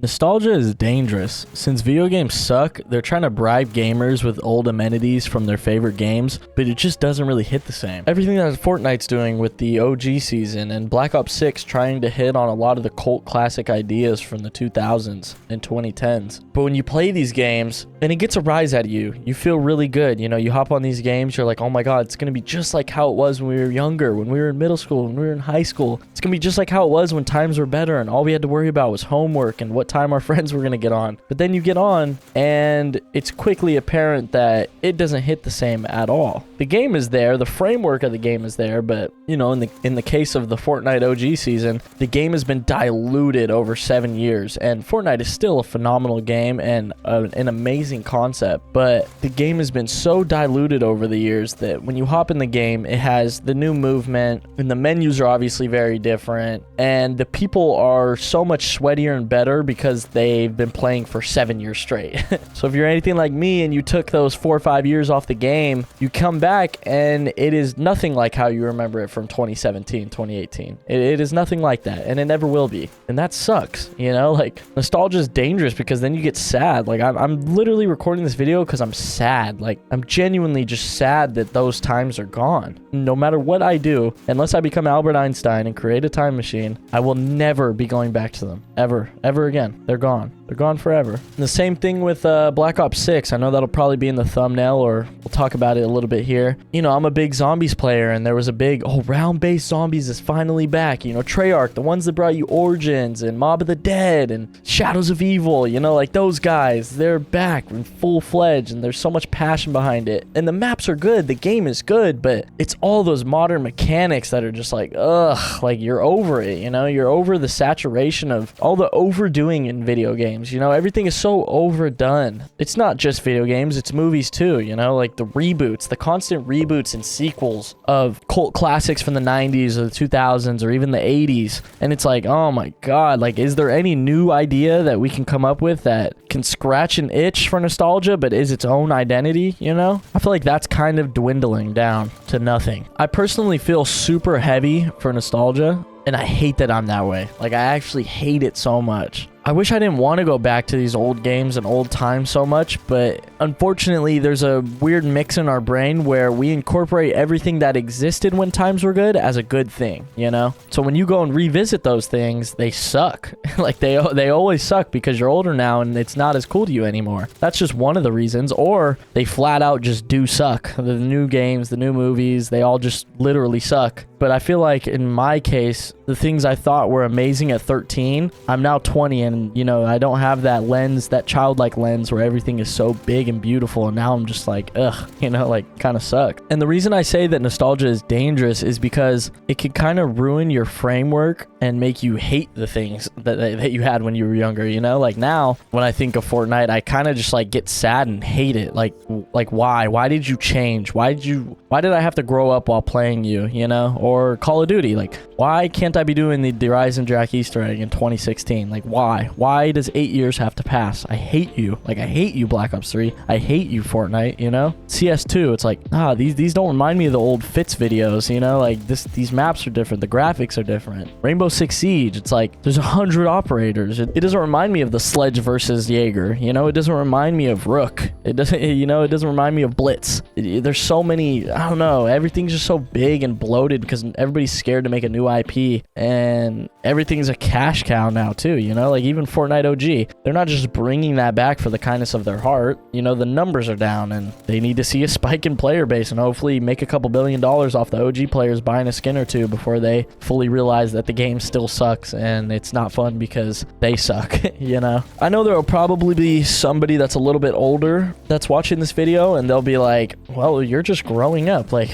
Nostalgia is dangerous. Since video games suck, they're trying to bribe gamers with old amenities from their favorite games, but it just doesn't really hit the same. Everything that Fortnite's doing with the OG season and Black Ops 6 trying to hit on a lot of the cult classic ideas from the 2000s and 2010s. But when you play these games and it gets a rise out of you, you feel really good. You know, you hop on these games, you're like, oh my God, it's going to be just like how it was when we were younger, when we were in middle school, when we were in high school. It's going to be just like how it was when times were better and all we had to worry about was homework and what time our friends were going to get on. But then you get on and it's quickly apparent that it doesn't hit the same at all. The game is there, the framework of the game is there, but you know, in the case of the Fortnite OG season, the game has been diluted over 7 years, and Fortnite is still a phenomenal game and an amazing concept, but the game has been so diluted over the years that when you hop in the game, it has the new movement and the menus are obviously very different, and the people are so much sweatier and better because they've been playing for 7 years straight. So if you're anything like me and you took those 4 or 5 years off the game, you come back and it is nothing like how you remember it from 2017, 2018. It is nothing like that, and it never will be. And that sucks, you know? Like, nostalgia is dangerous because then you get sad. Like, I'm literally recording this video because I'm sad. Like, I'm genuinely just sad that those times are gone. No matter what I do, unless I become Albert Einstein and create a time machine, I will never be going back to them. Ever again. They're gone. They're gone forever. And the same thing with Black Ops 6. I know that'll probably be in the thumbnail, or we'll talk about it a little bit here. You know, I'm a big zombies player, and there was a big, round-based zombies is finally back. You know, Treyarch, the ones that brought you Origins and Mob of the Dead and Shadows of Evil, you know, like those guys, they're back in full-fledged, and there's so much passion behind it. And the maps are good, the game is good, but it's all those modern mechanics that are just like, ugh, like you're over it, you know? You're over the saturation of all the overdoing in video games. You know, everything is so overdone. It's not just video games, it's movies too, you know, like the reboots, the constant reboots and sequels of cult classics from the 90s or the 2000s or even the 80s. And it's like, oh my God, like, is there any new idea that we can come up with that can scratch an itch for nostalgia but is its own identity, you know? I feel like that's kind of dwindling down to nothing. I personally feel super heavy for nostalgia, and I hate that I'm that way. Like, I actually hate it so much. I wish I didn't want to go back to these old games and old times so much, but unfortunately there's a weird mix in our brain where we incorporate everything that existed when times were good as a good thing, you know? So when you go and revisit those things, they suck. Like, they always suck because you're older now and it's not as cool to you anymore. That's just one of the reasons. Or they flat out just do suck. The new games, the new movies, they all just literally suck. But I feel like in my case, the things I thought were amazing at 13, I'm now 20 and, you know, I don't have that lens, that childlike lens where everything is so big and beautiful. And now I'm just like, ugh, you know, like, kind of suck. And the reason I say that nostalgia is dangerous is because it can kind of ruin your framework and make you hate the things that you had when you were younger, you know? Like, now when I think of Fortnite, I kind of just like get sad and hate it. Like why did you change? Why did I have to grow up while playing you, you know? Or Call of Duty, like, why can't I be doing the Rise and Jack Easter egg in 2016? Like, why does 8 years have to pass? I hate you. Like, I hate you, Black Ops 3. I hate you, Fortnite, you know? CS2, it's like, these don't remind me of the old Fitz videos, you know? Like, these maps are different, the graphics are different. Rainbow Six Siege, it's like, there's 100 operators. It doesn't remind me of the Sledge versus Jaeger, you know? It doesn't remind me of Rook. It doesn't, you know, it doesn't remind me of Blitz. There's so many, I don't know, everything's just so big and bloated because everybody's scared to make a new IP, and everything's a cash cow now too, you know? Like, even Fortnite OG, they're not just bringing that back for the kindness of their heart. You know, the numbers are down and they need to see a spike in player base and hopefully make a couple $1 billion off the OG players buying a skin or two before they fully realize that the game still sucks and it's not fun because they suck. You know, I know there will probably be somebody that's a little bit older that's watching this video and they'll be like, well, you're just growing up. Like,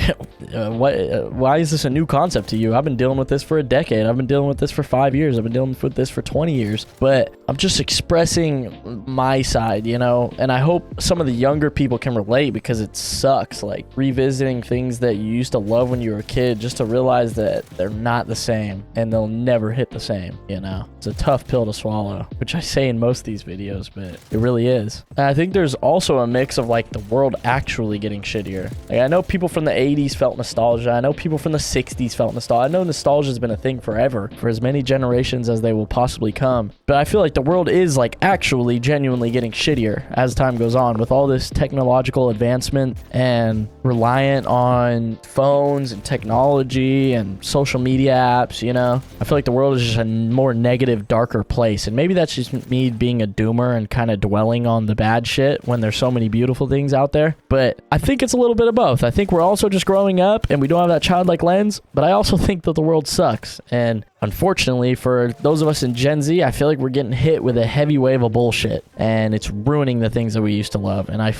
why is this a new concept to you? I've been dealing with this for a decade. I've been dealing with this for 5 years. I've been dealing with this for 20 years. But I'm just expressing my side, you know, and I hope some of the younger people can relate because it sucks, like, revisiting things that you used to love when you were a kid just to realize that they're not the same and they'll never hit the same, you know? It's a tough pill to swallow, which I say in most of these videos, but it really is. And I think there's also a mix of, like, the world actually getting shittier. Like, I know people from the 80s felt nostalgia. I know people from the 60s felt nostalgia. I know nostalgia has been a thing forever, for as many generations as they will possibly come. But I feel like the world is like actually genuinely getting shittier as time goes on with all this technological advancement and reliant on phones and technology and social media apps, you know. I feel like the world is just a more negative, darker place. And maybe that's just me being a doomer and kind of dwelling on the bad shit when there's so many beautiful things out there. But I think it's a little bit of both. I think we're also just growing up and we don't have that childlike lens, but I also think that the world sucks. And unfortunately, for those of us in Gen Z, I feel like we're getting hit with a heavy wave of bullshit, and it's ruining the things that we used to love. And I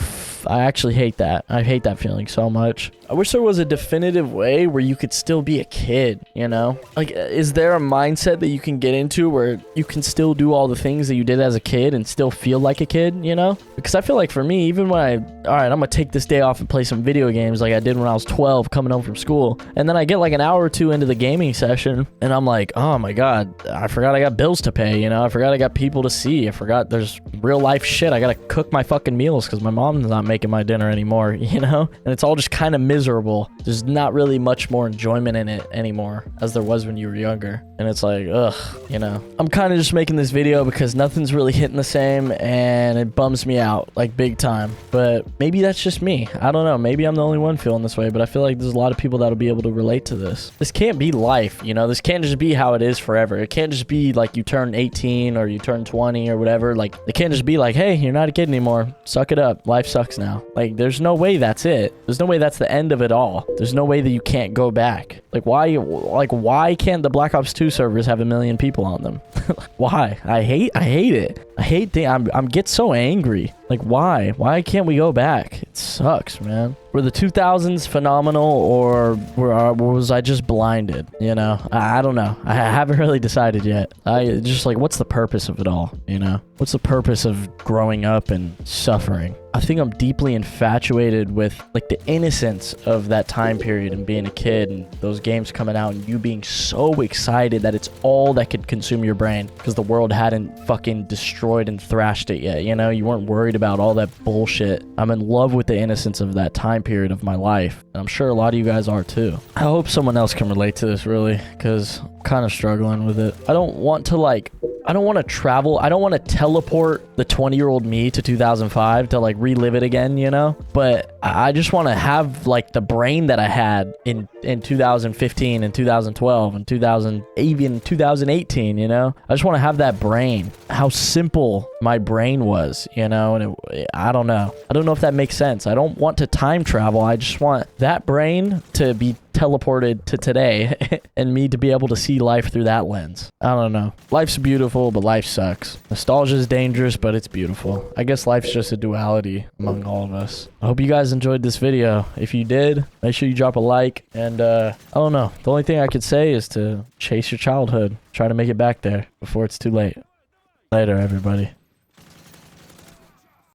actually hate that. I hate that feeling so much. I wish there was a definitive way where you could still be a kid, you know? Like, is there a mindset that you can get into where you can still do all the things that you did as a kid and still feel like a kid, you know? Because I feel like for me, even when all right, I'm gonna take this day off and play some video games like I did when I was 12 coming home from school, and then I get like an hour or two into the gaming session, and I'm like, oh my God, I forgot I got bills to pay, you know? I forgot I got people to see. I forgot there's real life shit. I gotta cook my fucking meals because my mom's not making my dinner anymore, you know? And it's all just kind of miserable. There's not really much more enjoyment in it anymore as there was when you were younger. And it's like, ugh, you know. I'm kind of just making this video because nothing's really hitting the same and it bums me out, like big time. But maybe that's just me. I don't know. Maybe I'm the only one feeling this way, but I feel like there's a lot of people that'll be able to relate to this. This can't be life, you know? This can't just be how it is forever. It can't just be like you turn 18 or you turn 20 or whatever. Like, it can't just be like, hey, you're not a kid anymore. Suck it up. Life sucks now. Like, there's no way that's it. There's no way that's the end of it all. There's no way that you can't go back. Like, why can't the Black Ops 2 servers have 1 million people on them? Why? I hate it. I hate I'm get so angry. Like, why can't we go back? It sucks, man. Were the 2000s phenomenal, or was I just blinded? You know, I don't know. I haven't really decided yet. I just like, what's the purpose of it all? You know, what's the purpose of growing up and suffering? I think I'm deeply infatuated with like the innocence of that time period and being a kid and those games coming out and you being so excited that it's all that could consume your brain because the world hadn't fucking destroyed and thrashed it yet. You know, you weren't worried about all that bullshit. I'm in love with the innocence of that time period of my life. And I'm sure a lot of you guys are too. I hope someone else can relate to this really, because I'm kind of struggling with it. I don't want to travel. I don't want to teleport the 20-year-old me to 2005 to like relive it again, you know? But I just want to have like the brain that I had in 2015 and 2012 and even 2018, you know? I just want to have that brain. How simple my brain was, you know? And I don't know. I don't know if that makes sense. I don't want to time travel. I just want that brain to be teleported to today and me to be able to see life through that lens. I don't know. Life's beautiful, but life sucks. Nostalgia is dangerous, but it's beautiful. I guess life's just a duality among all of us. I hope you guys enjoyed this video. If you did, make sure you drop a like. And I don't know. The only thing I could say is to chase your childhood. Try to make it back there before it's too late. Later, everybody.